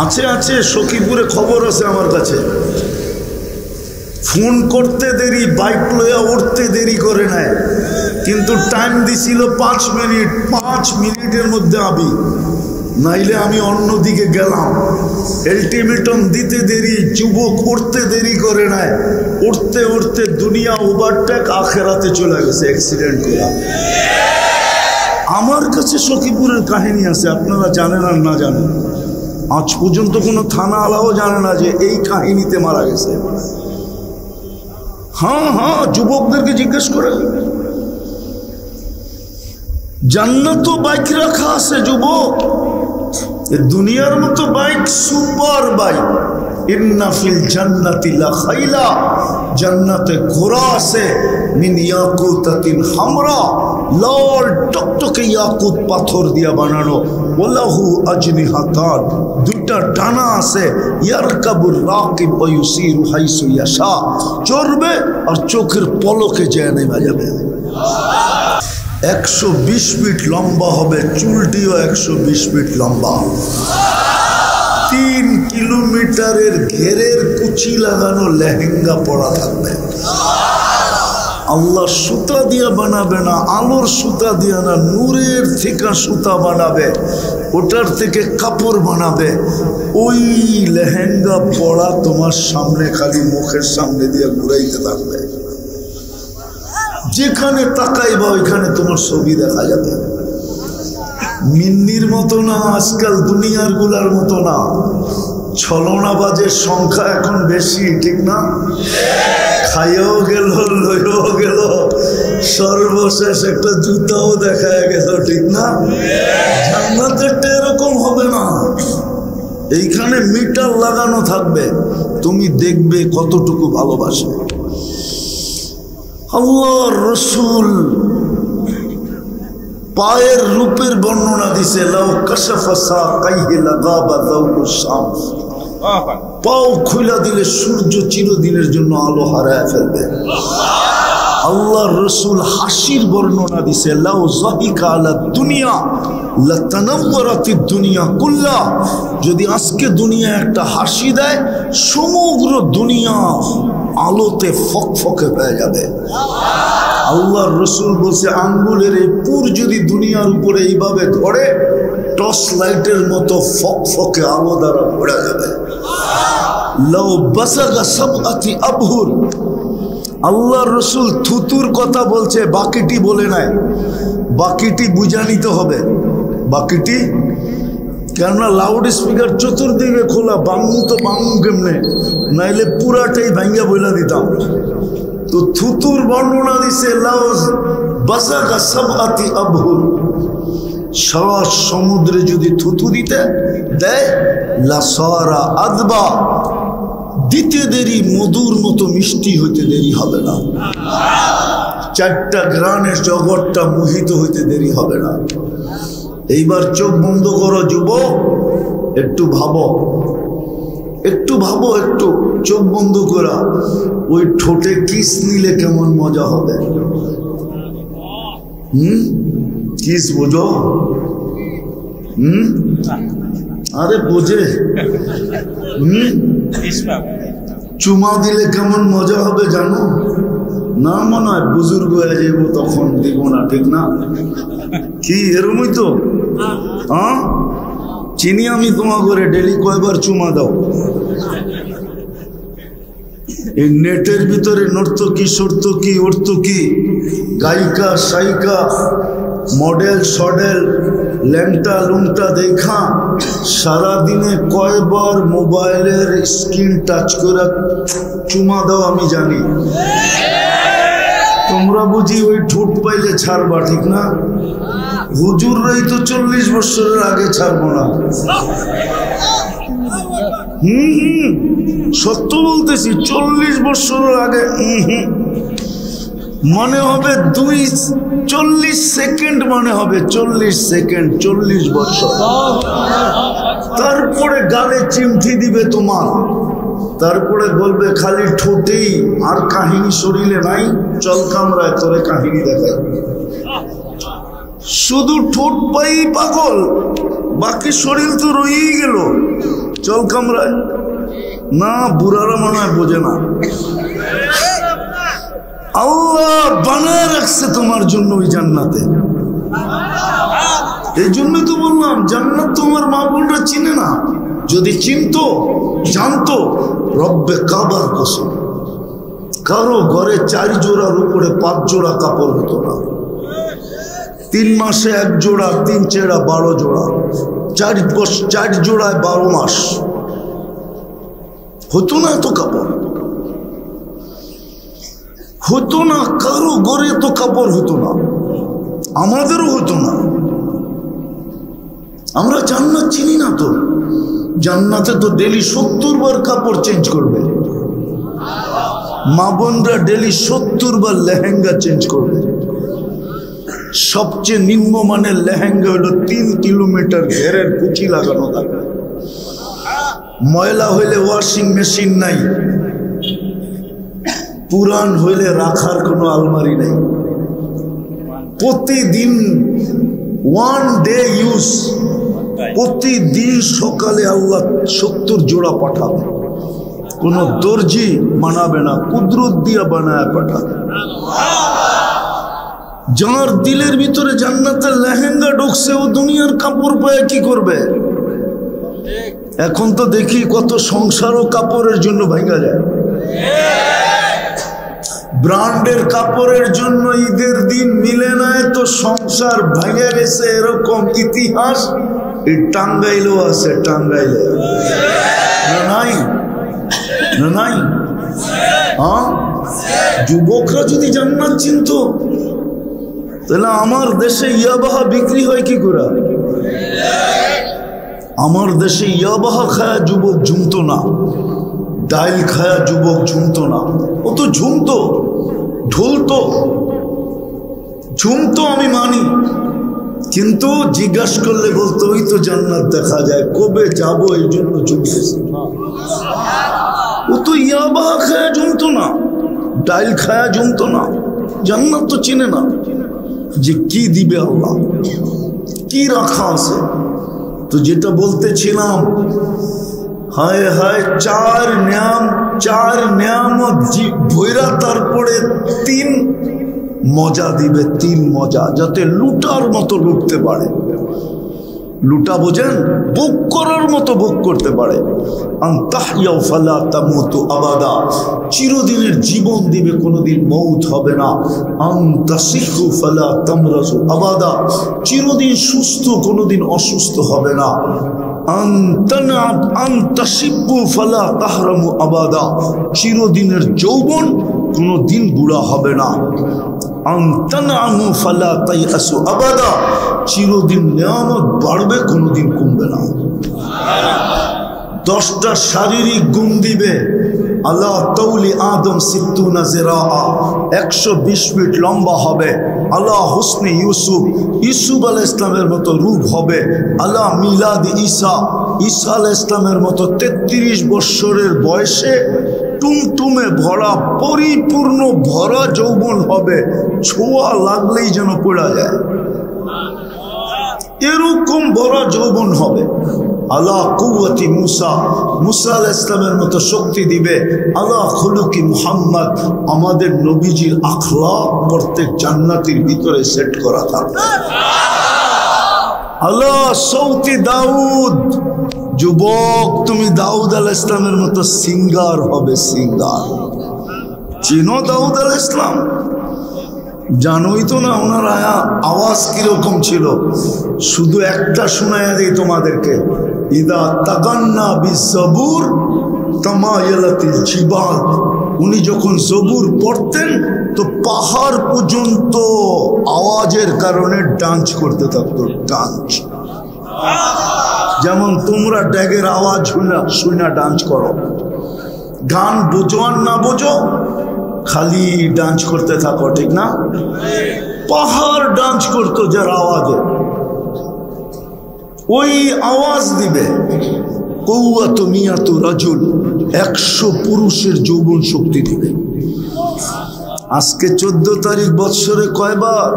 আছে আছে সখীপুরে খবর আছে আমার কাছে। ফোন করতে দেরি, বাইক লইয়া উঠতে দেরি করে নেয়, কিন্তু টাইম দিছিল 5 মিনিট। 5 মিনিটের মধ্যে আবি, নাইলে আমি অন্যদিকে গেলাম। আলটিমেটাম দিতে দেরি, যুবক উঠতে দেরি করে নেয়, উঠতে উঠতে দুনিয়া ওভারটেক, আখেরাতে চলে গেছে অ্যাক্সিডেন্ট করা। আমার কাছে সখীপুরের কাহিনী আছে, আপনারা জানেন আর না জানেন। আজ পর্যন্ত কোনো থানা আলাও জানে না যে এই কাহিনীতে মারা গেছে। হ্যাঁ হ্যাঁ, যুবকদেরকে জিজ্ঞেস করে। জান্নাত বাইক রাখা আছে যুবক, দুনিয়ার মতো বাইক, সুপার বাইক। ইন্না ফিল জান্নাতি লা খাইলা, জান্নাতে ঘোড়া আছে, মিন ইয়াকুতাতিন হামরা, লাল টকটকে ইয়াকুত পাথর দিয়া বানানো। ওয়ালাহু আজনিহাতান, দুইটা ডানা আছে। ইয়ারকাবুর রাকিব ওয়া ইউসিরু হাইসু ইয়াশা, চড়বে আর চোখের পলকে যায় নেমে যাবে। 120 ফিট লম্বা হবে, চুলটিও 120 ফিট লম্বা। 3 কিলোমিটারের ঘেরের কুচি লাগানো লেহেঙ্গা পরা থাকবে। আল্লাহ সুতা দিয়ে বানাবে না, আলোর সুতা দিয়ে না, নূরের থেকে সুতা বানাবে, ওটার থেকে কাপড় বানাবে। ওই লেহেঙ্গা পরা তোমার সামনে, খালি মুখের সামনে দিয়ে ঘুরাইতে থাকবে। যেখানে তাকাইবা ওইখানে তোমার ছবি দেখা যাবে। মিন্নির মতো না, আজকাল দুনিয়ার গুলার মতো না। ছলনাবাজের সংখ্যা এখন বেশি, ঠিক না? খাইয়াও গেল, লইও গেল, সর্বশেষ একটা জুতাও দেখা গেল, ঠিক না? জান্নাতেরটা এরকম হবে না। এইখানে মিটার লাগানো থাকবে, তুমি দেখবে কতটুকু ভালোবাসে। আল্লাহর রাসূল পায়ের রূপের বর্ণনা দিছে, লাউ কাশাফা সাকাইহি লাগাবা যাউলুশ শামস, পাও খুলে দিলে সূর্য চিরদিনের জন্য আলো হারায় ফেলবে। আল্লাহর রাসূল হাসির বর্ণনা দিছে, লাউ যাহিকা আলা দুনিয়া লাতানাওয়ারাতিদ দুনিয়া কুল্লা, যদি আজকে দুনিয়া একটা হাসি দেয়, সমগ্র দুনিয়া আলোতে ফকফকে হয়ে যাবে। আল্লাহর রাসূল বলছে, আঙ্গুলের এই পুর যদি দুনিয়ার উপরে এইভাবে ধরে, টর্চ লাইটের মতো ফকফকে আলো দ্বারা ভরে যাবে। লাউ বাসাগা সাবআতি আবহুর, আল্লাহর রাসূল থুতুর কথা বলছে, বাকিটি বলে নাই। বাকিটি বুঝা নিতে হবে। বাকিটি কেননা লাউড স্পিকার চতুর্দিকে খোলা, বাংমু তো বাংমু কেমনে, নাইলে পুরাটাই ভাঙ্গা বইলা দিতাম। তো থুতুর বর্ণনা দিছে, লাউজ বাসাগা সাবআতি আবহুর, সারা সমুদ্রে যদি থুতু দিতে দেয়, লাসারা আদবা, দিতে দেরি, মধুর মতো মিষ্টি হইতে দেরি হবে না। 4টা গ্রানের জগৎটা মোহিত হইতে দেরি হবে না। এইবার চোখ বন্ধ করো যুবক, একটু ভাবো, একটু ভাবো, একটু চোখ বন্ধ করা। ওই ঠোঁটে কিস নিলে কেমন মজা হবে? কিস বোঝো? আরে বোঝে। চুমা দিলে কেমন মজা হবে জানো? না মনে হয় বুজুর্গ হয়ে যাবো তখন দিব না, ঠিক না? কি এরমই তো? হ্যাঁ, চিনি আমি তোমা করে ডেলি কয়বার চুমা দাও। এই নেটের ভিতরে নর্তকী, সর্তকী, অর্তকী, গায়িকা, সায়িকা, মডেল, সডেল, ল্যাংটা লুংটা দেখা সারাদিনে কয়বার মোবাইলের স্ক্রিন টাচ করে চুমা দাও আমি জানি। তোমরা বুঝি ওই ঠোঁট পাইলে ছাড়বা, ঠিক না? হুজুররাই তো 40 বছরের আগে ছাড়বো না। সত্য বলতেছি, 40 বছরের আগে মনে হবে 40 সেকেন্ড, মনে হবে 40 সেকেন্ড, 40 বছর। তারপরে গালে চিমঠি দিবে তোমার, তারপরে বলবে খালি ঠোঁটেই, আর কাহিনী শরীরে নাই, চল কামরায় তোরে কাহিনী দেখাই। শুধু ঠোঁট পাই পাগল, বাকি শরীর তো রয়েই গেল। চল কামরায় না, বুড়ারা মনে হয় বোঝে না। আল্লাহ বানায় রাখছে তোমার জন্য ওই জান্নাতে। এই জন্যই তো বললাম জান্নাত তোমার মা বোনরা চিনে না। যদি চিনতো, জানতো, রব্বে কাবার কসম কারো ঘরে 4 জোড়ার উপরে 5 জোড়া কাপড় হতো না। 3 মাসে 1 জোড়া, 3 চেড়া 12 জোড়া, 4 জোড়ায় 12 মাস হতো না। এত কাপড় হতো না, কারো ঘরে তো কাপড় হতো না, আমাদেরও হতো না। আমরা জান্নাত চিনি না তো। জান্নাতে তো ডেলি 70 বার কাপড় চেঞ্জ করবে, মা বোনরা ডেলি 70 বার লেহেঙ্গা চেঞ্জ করবে। সবচেয়ে নিম্নমানের লেহেঙ্গা হলো 3 কিলোমিটার ঘেরের কুচি লাগানো থাকে। ময়লা হইলে ওয়াশিং মেশিন নাই, পুরান হইলে রাখার কোনো আলমারি নেই। প্রতিদিন 1 ডে ইউজ, প্রতিদিন সকালে আল্লাহ 70 জোড়া পাঠাবে। কোন দর্জি বানাবে না, কুদরত দিয়া বানায় পাঠাবে। যার দিলের ভিতরে জান্নাতের লেহেঙ্গা ঢুকছে, ও দুনিয়ার কাপড় পায় কি করবে? এখন তো দেখি কত সংসারও কাপড়ের জন্য ভাঙা যায়। ব্র্যান্ডের কাপড়ের জন্য ঈদের দিন মিলে না, তো সংসার ভেঙে গেছে, এরকম ইতিহাস এই টাঙ্গাইলেও আছে। টাঙ্গাইলে নাই না নাই? হ্যাঁ, যুবকরা যদি জান্নাত চিনত তাহলে আমার দেশে ইয়াবাহা বিক্রি হয় কি করে? আমার দেশে ইয়াবাহা খায়া যুবক ঝুমতো না, ডাইল খায়া যুবক ঝুমতো না। ও তো ঝুমতো, ঢুলতো, ঝুমতো, আমি মানি। কিন্তু জিজ্ঞাসা করলে বলতো ওই তো জান্নাত দেখা যায়, কবে যাব এই জন্য ঝুমতেছে। ও তো ইয়াবাহা খায়া ঝুমতো না, ডাইল খায়া ঝুমতো না। জান্নাত তো চিনে না যে কি দিবে আল্লাহ, কি রাখা আছে। তো যেটা বলতেছিলাম, হায় হায় 4 নিয়ামত ভৈরা, তারপরে 3 মজা দিবে, 3 মজা, যাতে লুটার মতো লুটতে পারে। লুটা বোঝেন? ভোগ করার মতো ভোগ করতে পারে। আনতাহইয়াউ ফালা তামুতু আবাদা, চিরদিনের জীবন দিবে, কোনোদিন মৌত হবে না। আনতাসিহু ফালা তামরাজু আবাদা, চিরদিন সুস্থ, কোনোদিন অসুস্থ হবে না। আনতাশিব্বু ফালা তাহরামু আবাদা, চিরদিনের যৌবন, কোনোদিন বুড়া হবে না। আনতানামু ফালা তাইয়াসু আবাদা, চিরদিন নিয়ামত বাড়বে, কোনোদিন কমবে না। 10টা শারীরিক গুণ দিবে। আল্লাহ তৌলি আদম 60 জিরাআ, 120 ফিট লম্বা হবে। আল্লাহ হুসনে ইউসুফ আলাইহিস ইসলামের মতো রূপ হবে। আল্লাহ মিলাদ ঈসা আলাইহিস ইসলামের মতো 33 বছরের বয়সে টুমটুমে ভরা, পরিপূর্ণ ভরা যৌবন হবে, ছোঁয়া লাগলেই যেন পড়া যায়, এরকম ভরা যৌবন হবে। আল্লাহ কুওয়াতি মুসা আলাইহিস ইসলামের মতো শক্তি দিবে। আল্লাহ খুলুকি মুহাম্মদ, আমাদের নবীজির আখলাক প্রত্যেক জান্নাতের ভিতরে সেট করা থাকবে। আল্লাহ সৌতি দাউদ, যুবক তুমি দাউদ আলাইহিস ইসলামের মতো সিঙ্গার হবে, সিঙ্গার। চিনো দাউদ আলাইহিস ইসলাম? জানোই তো না ওনার আওয়াজ কিরকম ছিল? শুধু একটা শোনায়া দিই তোমাদেরকে, ইদা তাগান্না বিজবুর তামায়ালাতিল জিবাল, উনি যখন জবুর পড়তেন তো পাহাড় পর্যন্ত আওয়াজের কারণে ডান্স করতে থাকতো, ডান্স। যেমন তোমরা ড্যাগের আওয়াজ শুনা ডান্স করো, গান বোঝো আর না বোঝো, খালি ডান্স করতে থাকো, ঠিক না? পাহাড় ডান্স করতো যার আওয়াজে, ওই আওয়াজ দিবে। কৌয়াত মিয়াত রাজুল, 100 পুরুষের যৌবন শক্তি দিবে। আজকে 14 তারিখ, বৎসরে কয়বার?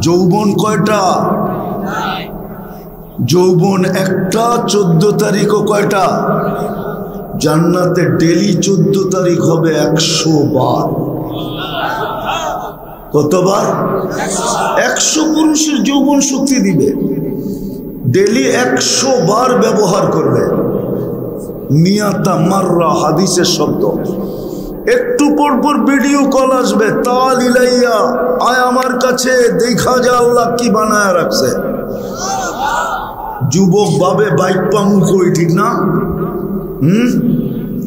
যৌবন কয়টা? যৌবন একটা, 14 তারিখও কয়টা? জান্নাতে ডেলি 14 তারিখ হবে 100 বার। কতবার? 100 পুরুষের যৌবন শক্তি দিবে, ডেলি 100 বার ব্যবহার করবে। মিয়াতা মাররা হাদিসের শব্দ। একটু পর পর ভিডিও কল আসবে, তাল ইলাইয়া, আয় আমার কাছে, দেখা যা আল্লাহ কি বানায় রাখছে। যুবক ভাবে বাইক পামু কই, ঠিক না?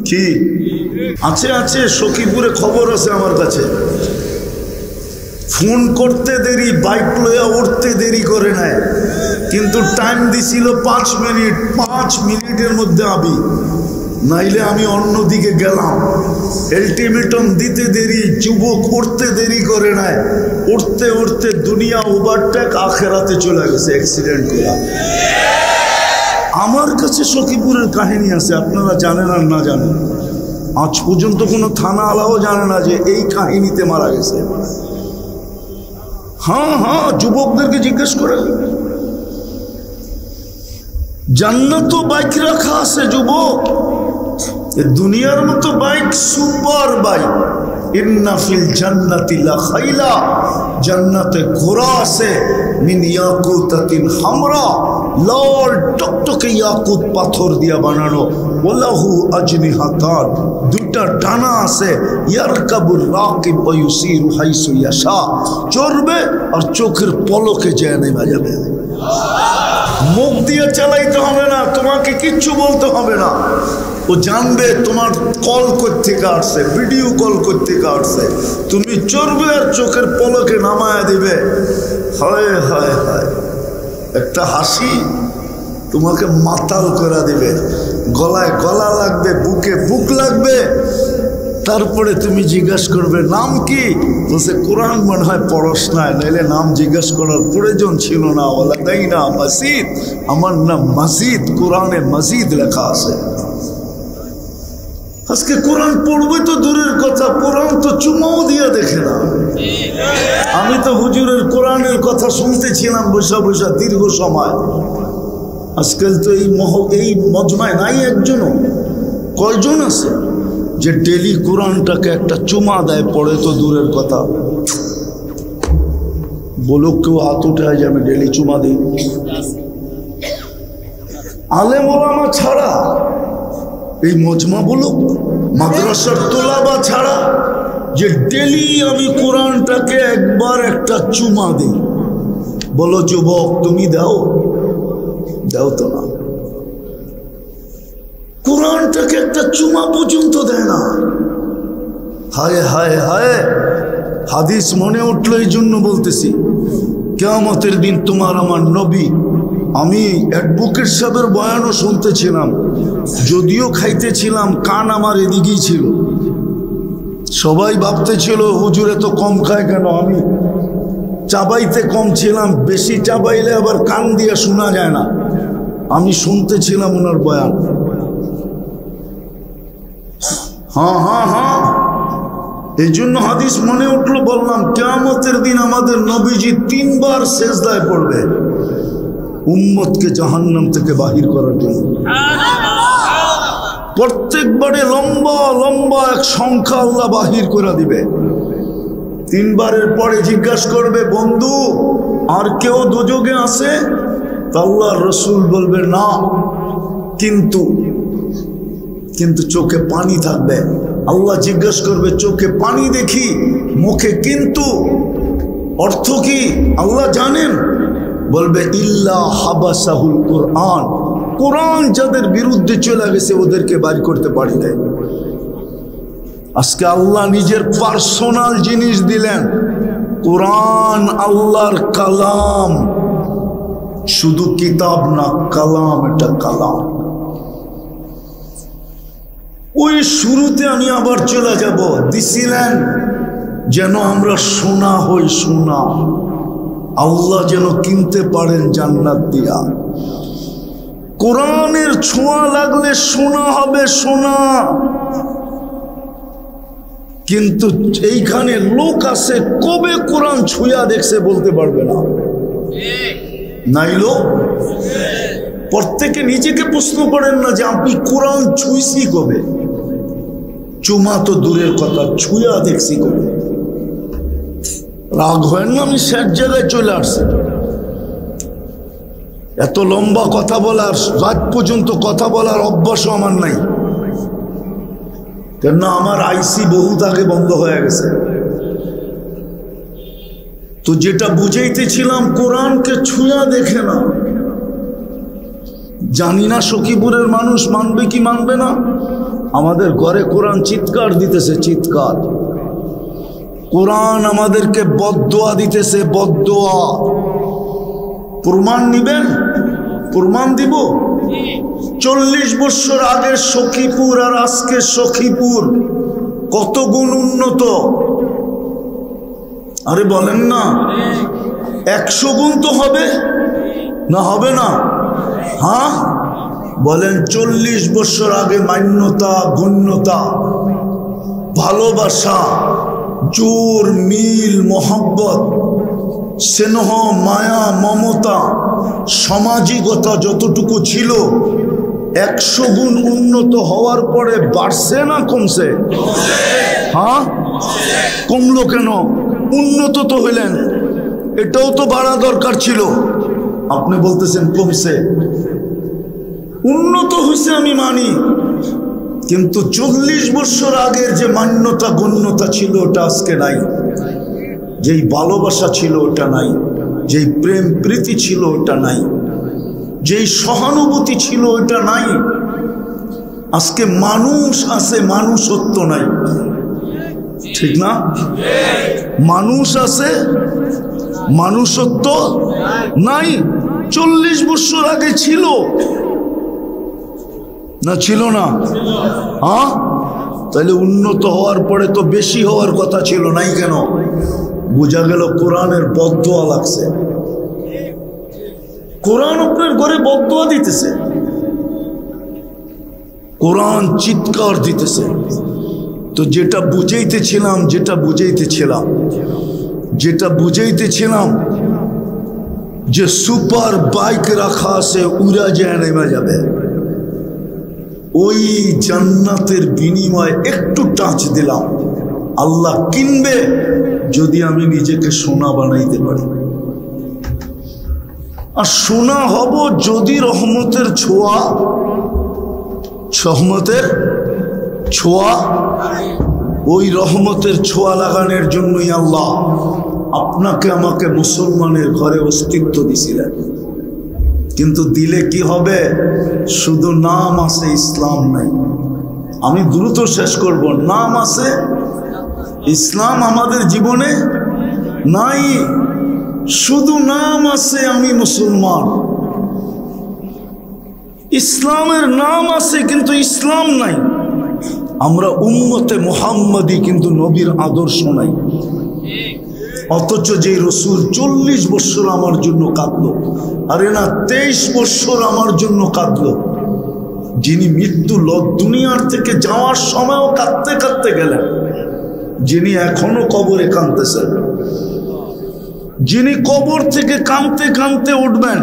কি আছে আছে, সখীপুরে খবর আছে আমার কাছে। ফোন করতে দেরি, বাইক লইয়া উঠতে দেরি করে নেয়, কিন্তু টাইম দিছিল 5 মিনিট। 5 মিনিটের মধ্যে আবি, নাইলে আমি অন্যদিকে গেলাম। আলটিমেটাম দিতে দেরি, যুবক উঠতে দেরি করে নেয়, উঠতে উঠতে দুনিয়া ওভারটেক, আখেরাতে চলে গেছে অ্যাক্সিডেন্ট করে। আমার কাছে সখীপুরের কাহিনী আছে, আপনারা জানেন আর না জানেন, আজ পর্যন্ত কোনো থানা আলাও জানে না যে এই কাহিনীতে মারা গেছে। হ্যাঁ হ্যাঁ, যুবকদেরকে জিজ্ঞেস করে। জান্নাতও বাইক রাখা আছে যুবক, দুনিয়ার মতো বাইক, সুপার বাইক। ইন্না ফিল জান্নাতি লাখাইলা, জান্নাতে ঘোড়া আছে, মিন ইয়াকুতাতিন হামরা, লাল টকটকে ইয়াকুত পাথর দিয়া বানানো। ওয়ালাহু আজনিহাতান, দুটা ডানা আছে। ইয়ারকাবুর রাকিব ওয়া ইউসিরু হাইসু ইয়াশা, চড়বে আর চোখের পলকে যায় নেমে যাবে। মুখ দিয়ে চালাইতে হবে না, তোমাকে কিচ্ছু বলতে হবে না, ও জানবে তোমার কল কোত্থেকে আসছে, ভিডিও কল কোত্থেকে আসছে। তুমি চড়বে আর চোখের পলকে নামায়া দিবে। হায় হায় হায়, একটা হাসি তোমাকে মাতাল করে দিবে, গলায় গলা লাগবে, বুকে বুক লাগবে। তারপরে তুমি জিজ্ঞাসা করবে নাম কি? বলছে কোরআন মনে হয় পড়স না, নাইলে নাম জিজ্ঞাসা করার প্রয়োজন ছিল না। বলা তাই না, মসজিদ, আমার নাম মসজিদ, কোরআনে মসজিদ লেখা আছে। আজকে কোরআন পড়বে তো দূরের কথা, কোরআন তো চুমাও দিয়া দেখে না। আমি তো হুজুরের কোরআনের কথা শুনতেছিলাম বসা বসা দীর্ঘ সময়। আজকাল তো এই মজমায় নাই একজনও। কয়জন আছে যে ডেলি কোরআনটাকে একটা চুমা দেয়? পড়ে তো দূরের কথা, বলো কেউ হাত উঠায় যে আমি ডেলি চুমা দিই। আলেম ওলামা ছাড়া, এই মজমা বলো, মাদ্রাসার তোলাবা ছাড়া, যে ডেলি আমি কোরআনটাকে একবার একটা চুমা দিই। বলো যুবক, তুমি দাও? দাও তো না, কোরআনটাকে একটা চুমা পর্যন্ত দেয় না। হায় হায় হায়, হাদিস মনে উঠলো, এই জন্য বলতেছি। কিয়ামতের দিন তোমার আমার নবী, আমি অ্যাডভোকেট সাহেবের বয়ানও শুনতেছিলাম, যদিও খাইতেছিলাম, কান আমার এদিকেই ছিল। সবাই ভাবতেছিল হুজুরে তো কম খায় কেন? আমি চাবাইতে কম ছিলাম, বেশি চাবাইলে আবার কান দিয়ে শোনা যায় না। আমি শুনতেছিলাম ওনার বয়ান। হ্যাঁ হ্যাঁ হ্যাঁ, এই জন্য হাদিস মনে উঠলো, বললাম কিয়ামতের দিন আমাদের নবীজি 3 বার সেজদায় পড়বে উম্মতকে জাহান্নাম থেকে বাহির করার জন্য। প্রত্যেকবারে লম্বা লম্বা এক সংখ্যা আল্লাহ বাহির করে দিবে। 3 বারের পরে জিজ্ঞাসা করবে, বন্ধু আর কেউ দোজখে আছে? আল্লাহর রাসূল বলবে না, কিন্তু চোখে পানি থাকবে। আল্লাহ জিজ্ঞাসা করবে, চোখে পানি দেখি, মুখে কিন্তু, অর্থ কি আল্লাহ জানেন? বলবে ইল্লা হাবাসাহুল কোরআন, কোরআন যাদের বিরুদ্ধে চলে গেছে ওদেরকে বাড়ি করতে পারি নাই। আজকে আল্লাহ নিজের পার্সোনাল জিনিস দিলেন, কোরআন আল্লাহর কালাম, শুধু কিতাব না, কালাম, এটা কালাম। ওই শুরুতে আমি আবার চলে যাব, দিছিলেন যেন আমরা সোনা হই, সোনা আল্লাহ যেন কিনতে পারেন জান্নাত দিয়া। কোরআনের ছোঁয়া লাগলে সোনা হবে, সোনা। কিন্তু এইখানে লোক আছে কবে কোরআন ছুঁয়া দেখছে বলতে পারবে না। নাইলো প্রত্যেকে নিজেকে প্রশ্ন করেন না যে আপনি কোরআন ছুঁইছি কবে? চুমা তো দূরের কথা, ছুঁয়া দেখছি কবে? রাগ হয় না? আমি শেষ জায়গায় চলে আসছি। এত লম্বা কথা বলার, রাত পর্যন্ত কথা বলার অভ্যাসও আমার নাই, কেননা আমার আইসি বহুত আগে বন্ধ হয়ে গেছে। তো যেটা বুঝাইতেছিলাম, কোরআনকে ছুঁয়া দেখে না। জানি না সখীপুরের মানুষ মানবে কি মানবে না। আমাদের ঘরে কোরআন চিৎকার দিতেছে, চিৎকার। কোরআন আমাদেরকে বদদোয়া দিতেছে, বদদোয়া। প্রমাণ নিবেন? প্রমাণ দিব। 40 বছর আগের সখীপুর আর আজকের সখীপুর কত গুণ উন্নত। আরে বলেন না, 100 গুণ তো হবে না? হবে না? হ্যাঁ বলেন। 40 বছর আগে মান্যতা, গণ্যতা, ভালোবাসা, জোর, মিল, মোহব্বত, স্নেহ, মায়া, মমতা, সামাজিকতা যতটুকু ছিল, 100 গুণ উন্নত হওয়ার পরে বাড়ছে না কমছে? হ্যাঁ, কমলো কেন? উন্নত তো হইলেন, এটাও তো বাড়া দরকার ছিল। আপনি বলতেছেন কমছে। উন্নত হয়েছে আমি মানি, কিন্তু 40 বছর আগের যে মান্যতা, গণ্যতা ছিল ওটা আজকে নাই। যেই ভালোবাসা ছিল ওটা নাই, যেই প্রেম প্রীতি ছিল ওটা নাই, যেই সহানুভূতি ছিল ওটা নাই। আজকে মানুষ আছে, মানুষত্ব নাই। ঠিক না? মানুষ আছে, মানুষত্ব নাই। 40 বছর আগে ছিল না? ছিল না? হ্যাঁ, তাহলে উন্নত হওয়ার পরে তো বেশি হওয়ার কথা ছিল, নাই কেন? বোঝা গেল কোরআনের বদদোয়া লাগছে। কোরআন আপনার ঘরে বদদোয়া দিতেছে, কোরআন চিৎকার দিতেছে। তো যেটা বুঝাইতেছিলাম যে সুপার বাইক রাখা আছে, উড়া যায় নেমে যাবে। ওই জান্নাতের বিনিময়ে একটু টাচ দিলাম, আল্লাহ কিনবে যদি আমি নিজেকে সোনা বানাইতে পারি। আর সোনা হব যদি রহমতের ছোঁয়া, রহমতের ছোঁয়া, ওই রহমতের ছোঁয়া লাগানোর জন্যই আল্লাহ আপনাকে আমাকে মুসলমানের ঘরে অস্তিত্ব দিছিলেন। কিন্তু দিলে কি হবে? শুধু নাম আছে, ইসলাম নাই। আমি দ্রুত শেষ করব। নাম আছে, ইসলাম আমাদের জীবনে নাই। শুধু নাম আছে, আমি মুসলমান। ইসলামের নাম আছে কিন্তু ইসলাম নাই। আমরা উম্মতে মুহাম্মাদি, কিন্তু নবীর আদর্শ নাই। অথচ যে রসুল 40 বছর আমার জন্য কাঁদলো, আরে না 23 বছর আমার জন্য কাঁদলো, যিনি মৃত্যু দুনিয়ার থেকে যাওয়ার সময়ও কাঁদতে কাঁদতে গেলেন, যিনি এখনো কবরে কাঁদতেছেন, যিনি কবর থেকে কাঁদতে কাঁদতে উঠবেন।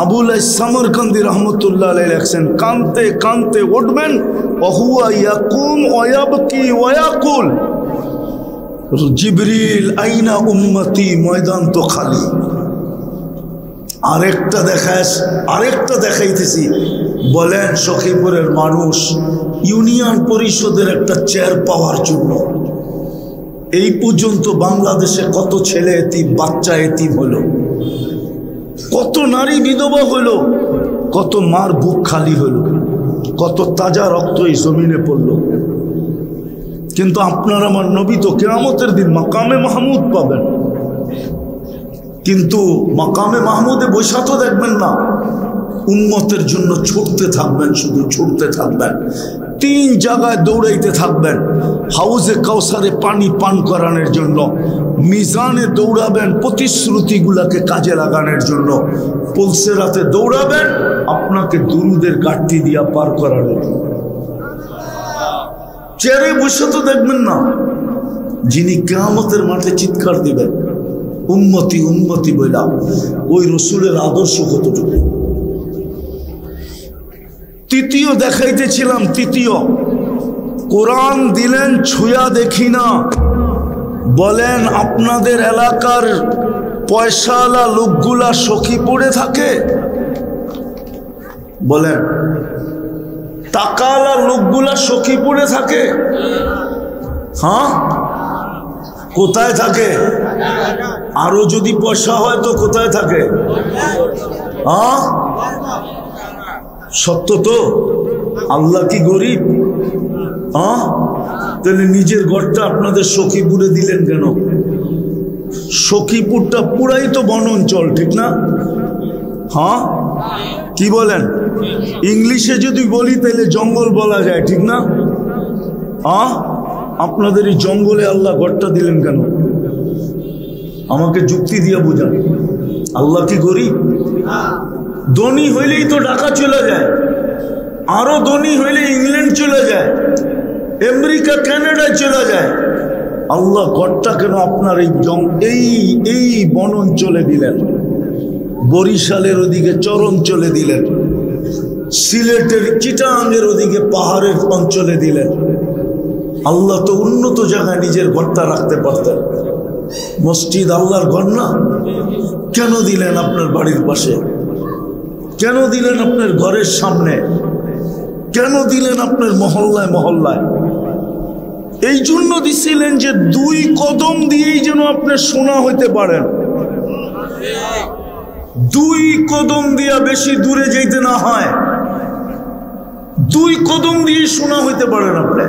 আবুল সামরকান্দি রহমতুল্লাহ আলাইহি লেখছেন, কাঁদতে কাঁদতে উঠবেন, ওহুয়া ইয়াকুম ওয়ায়াবকি ওয়ায়াকুল জিবরিল আইনা উম্মতি, ময়দান তো খালি। আরেকটা দেখাইতেছি। বলেন সখীপুরের মানুষ ইউনিয়ন পরিষদের একটা চেয়ার পাওয়ার জন্য এই পর্যন্ত বাংলাদেশে কত ছেলে এতিম, বাচ্চা এতিম হলো, কত নারী বিধবা হলো, কত মার বুক খালি হলো, কত তাজা রক্ত এই জমিনে পড়লো। কিন্তু আপনার আমার নবী তো কিয়ামতের দিন মাকামে মাহমুদ পাবেন, কিন্তু মাকামে মাহমুদে বৈশা তো দেখবেন না। উম্মতের জন্য ছুটতে থাকবেন, শুধু ছুটতে থাকবেন। 3 জায়গায় দৌড়াইতে থাকবেন। হাউজে কাউসারে পানি পান করানোর জন্য, মিজানে দৌড়াবেন প্রতিশ্রুতিগুলাকে কাজে লাগানোর জন্য, পুলসেরাতে দৌড়াবেন আপনাকে দুরুদের ঘাটতি দিয়া পার করানোর জন্য। চেয়ারে বসে তো দেখবেন না, যিনি কিয়ামতের মাঠে চিৎকার দিবেন, উম্মতি উম্মতি বইলা ওই রসুলের আদর্শ কতটুকু। তৃতীয় দেখাইতেছিলাম, তৃতীয় কোরআন দিলেন ছুঁয়া দেখি না। বলেন আপনাদের এলাকার পয়সাওয়ালা লোকগুলা সখী পড়ে থাকে? বলেন টাকাওয়ালা লোকগুলা সখী পড়ে থাকে? হ্যাঁ, কোথায় থাকে? আরো যদি পয়সা হয় তো কোথায় থাকে? হ্যাঁ, সত্য তো। আল্লাহ কি গরিব? হ্যাঁ, তাহলে নিজের ঘরটা আপনাদের সখীপুরে দিলেন কেন? সখীপুরটা পুরাই তো বন অঞ্চল, ঠিক না? হ্যাঁ, কি বলেন? ইংলিশে যদি বলি তাহলে জঙ্গল বলা যায়, ঠিক না? হ্যাঁ, আপনাদের এই জঙ্গলে আল্লাহ ঘরটা দিলেন কেন? আমাকে যুক্তি দিয়ে বোঝান। আল্লাহ কি গরিব? ধনী হইলেই তো ঢাকা চলে যায়, আরো ধনী হইলে ইংল্যান্ড চলে যায়, আমেরিকা কানাডায় চলে যায়। আল্লাহ ঘরটা কেন আপনার এই বন অঞ্চলে দিলেন? বরিশালের ওদিকে চর অঞ্চলে দিলেন, সিলেটের চিটাঙ্গের ওদিকে পাহাড়ের অঞ্চলে দিলেন। আল্লাহ তো উন্নত জায়গায় নিজের ঘরটা রাখতে পারতেন। মসজিদ আল্লাহর ঘর না? কেন দিলেন আপনার বাড়ির পাশে? কেন দিলেন আপনার ঘরের সামনে? কেন দিলেন আপনার মহল্লায় মহল্লায়? এই জন্য দিছিলেন যে 2 কদম দিয়েই যেন আপনি সোনা হইতে পারেন। 2 কদম দিয়া বেশি দূরে যেতে না হয়, 2 কদম দিয়ে সোনা হইতে পারেন আপনি।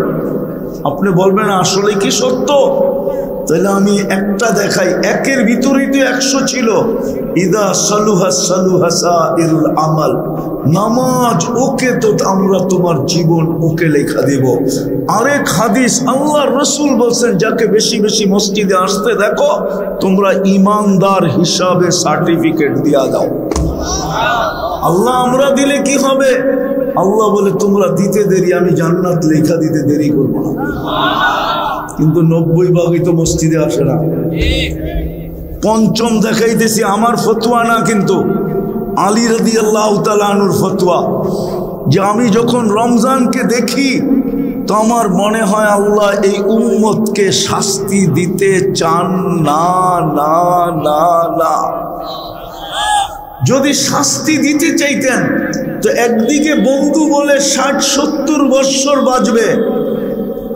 আপনি বলবেন আসলে কি সত্য? তাহলে আমি একটা দেখাই। 1-এর ভিতরেই তো 100 ছিল। ইদা সালুহা সালুহা সাইরুল আমাল, নামাজ ওকে তো আমরা তোমার জীবন ওকে লেখা দেব। আরেক হাদিস আল্লাহর রাসূল বলছেন যাকে বেশি বেশি মসজিদে আসতে দেখো তোমরা ইমানদার হিসাবে সার্টিফিকেট দিয়া দাও। আল্লাহ আমরা দিলে কি হবে? আল্লাহ বলে তোমরা দিতে দেরি, আমি জান্নাত লেখা দিতে দেরি করবো না। কিন্তু 90% তো মসজিদে আসে না। পঞ্চম দেখাইতেছি, আমার ফতোয়া না, কিন্তু আলী রাদিয়াল্লাহু তাআলা আনহুর ফতোয়া, যে আমি যখন রমজানকে দেখি তো আমার মনে হয় আল্লাহ এই উম্মতকে শাস্তি দিতে চান না না না না। যদি শাস্তি দিতে চাইতেন তো একদিকে বন্ধু বলে 60-70 বৎসর বাঁচবে,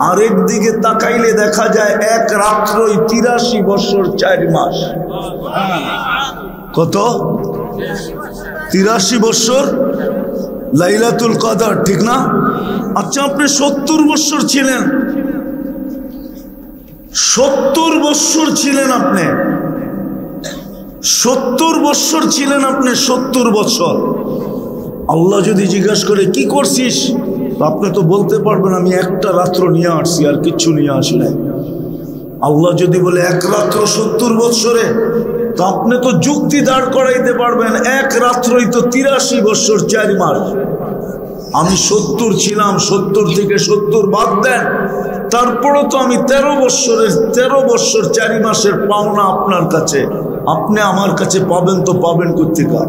আর একদিকে তাকাইলে দেখা যায় এক রাত্রই 83 বৎসর 4 মাস। কত? 83 বৎসর লাইলাতুল কদর, ঠিক না? আচ্ছা আপনি 70 বৎসর ছিলেন, 70 বৎসর ছিলেন আপনি, 70 বৎসর ছিলেন আপনি, 70 বৎসর। আল্লাহ যদি জিজ্ঞাসা করে কি করছিস, আপনি তো বলতে পারবেন আমি একটা রাত্র নিয়ে আসছি, আর কিচ্ছু নিয়ে আসি নাই। আল্লাহ যদি বলে এক রাত্র 70 বৎসরে, তো আপনি তো যুক্তি দাঁড় করাইতে পারবেন এক রাত্রই তো 83 বৎসর 4 মাস। আমি 70 ছিলাম, 70 থেকে 70 বাদ দেন, তারপরও তো আমি 13 বৎসর 4 মাসের পাওনা আপনার কাছে। আপনি আমার কাছে পাবেন তো পাবেন কোত্থেকে?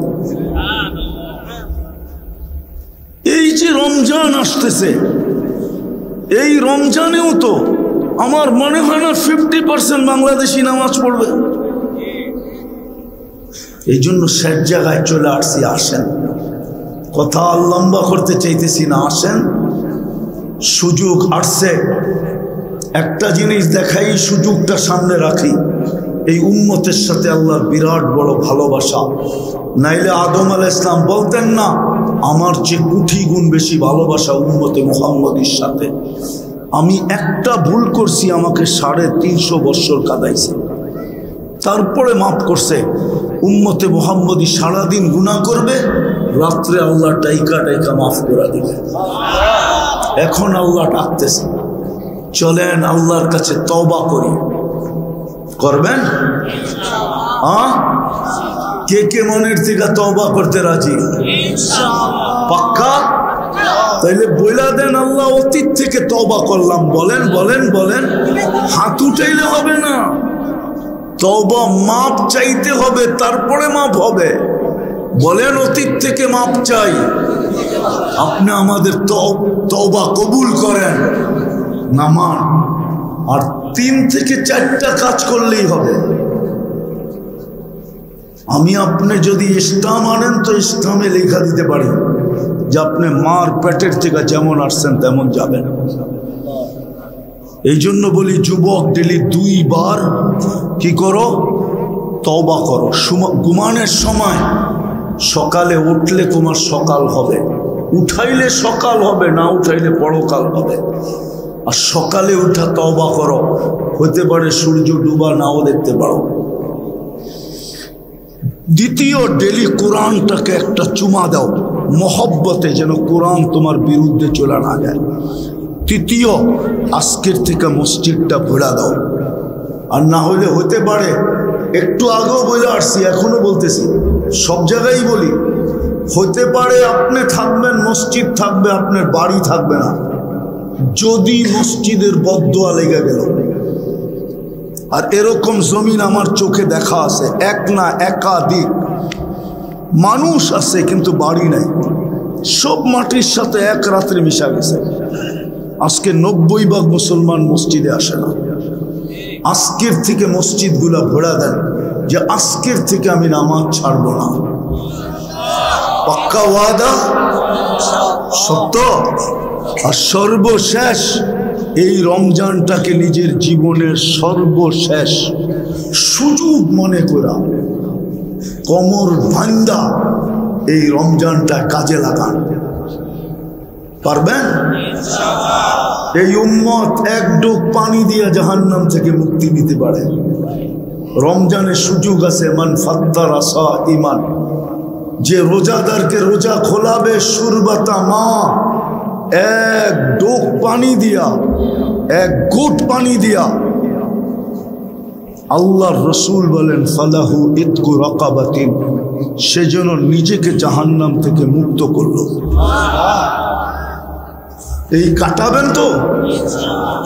এই যে রমজান আসতেছে, এই রমজানেও তো আমার মনে হয় না 50% বাংলাদেশি নামাজ পড়বে। এই জন্য শেষ জায়গায় চলে আসছি। আসেন, কথা লম্বা করতে চাইতেছি না, আসেন। সুযোগ আসছে, একটা জিনিস দেখাই, সুযোগটা সামনে রাখি। এই উম্মতের সাথে আল্লাহর বিরাট বড় ভালোবাসা। নাইলে আদম আলাইহিস সালাম বলতেন না আমার চেয়ে কোটি গুণ বেশি ভালোবাসা উম্মতে মুহাম্মদের সাথে। আমি একটা ভুল করছি, আমাকে 350 বৎসর কাঁদাইছে, তারপরে মাফ করছে। উম্মতে মুহাম্মদী সারাদিন গুনাহ করবে, রাত্রে আল্লাহ টাইকা টাইকা মাফ করে দিবে। এখন আল্লাহ ডাকতেছে, চলেন আল্লাহর কাছে তওবা করি। করবেন? হ্যাঁ, কে কে মনের থেকে তওবা করতে রাজি? পাক্কা? তাইলে বইলা দেন আল্লাহ অতীত থেকে তওবা করলাম। বলেন বলেন বলেন, হাত উঠাইলে হবে না। তওবা মাপ চাইতে হবে, তারপরে মাপ হবে। বলেন অতীত থেকে মাপ চাই। আপনি আমাদের তওবা কবুল করেন, নামান। আর 3 থেকে 4টা কাজ করলেই হবে। আমি আপনি যদি ইসলাম আনেন তো ইসলামে লেখা দিতে পারি যে আপনি মার পেটের থেকে যেমন আসছেন তেমন যাবেন। এই জন্য বলি যুবক, ডেলি 2 বার কি করো? তওবা করো। ঘুমানোর সময় সকালে উঠলে তোমার সকাল হবে, উঠাইলে সকাল হবে, না উঠাইলে পরকাল হবে। আর সকালে উঠা তওবা করো, হতে পারে সূর্য ডুবা নাও দেখতে পারো। দ্বিতীয়, ডেলি কোরআনটাকে একটা চুমা দাও মহব্বতে, যেন কোরআন তোমার বিরুদ্ধে চলে না যায়। তৃতীয়, আজকের থেকে মসজিদটা ভরা দাও। আর না হলে হতে পারে, একটু আগেও বলে আসছি, এখনো বলতেছি, সব জায়গায় বলি, হতে পারে আপনি থাকবেন, মসজিদ থাকবে, আপনার বাড়ি থাকবে না। যদি মসজিদের বদদোয়া লেগে গেল, আর এরকম জমিন আমার চোখে দেখা আছে, এক না একাধিক মানুষ আছে কিন্তু বাড়ি নাই, সব মাটির সাথে এক রাত্রে মিশা গেছে। আজকে 90% মুসলমান মসজিদে আসে না। আজকের থেকে মসজিদগুলা ভরা দেন যে আজকের থেকে আমি নামাজ ছাড়বো না। পাক্কা ওয়াদা? সত্য? আর সর্বশেষ, এই রমজানটাকে নিজের জীবনের সর্বশেষ সুযোগ মনে করা, কোমর ভাঙ্গা এই রমজানটা কাজে লাগান। পারবেন? এই উম্মত এক ডোক পানি দিয়ে জাহান্নাম থেকে মুক্তি নিতে পারে। রমজানের সুযোগ আছে। মান ফাত্তারা সাইমান, যে রোজাদারকে রোজা খোলাবে, সুরবাতা মা, এক ডোক পানি দিয়া, এক ঘুট পানি দিয়া, আল্লাহর রসুল বলেন ফালাহু ইতকু রাকাবাতিন, সেজন্য নিজেকে জাহান্নাম থেকে মুক্ত করলো। এই কাটাবেন তো?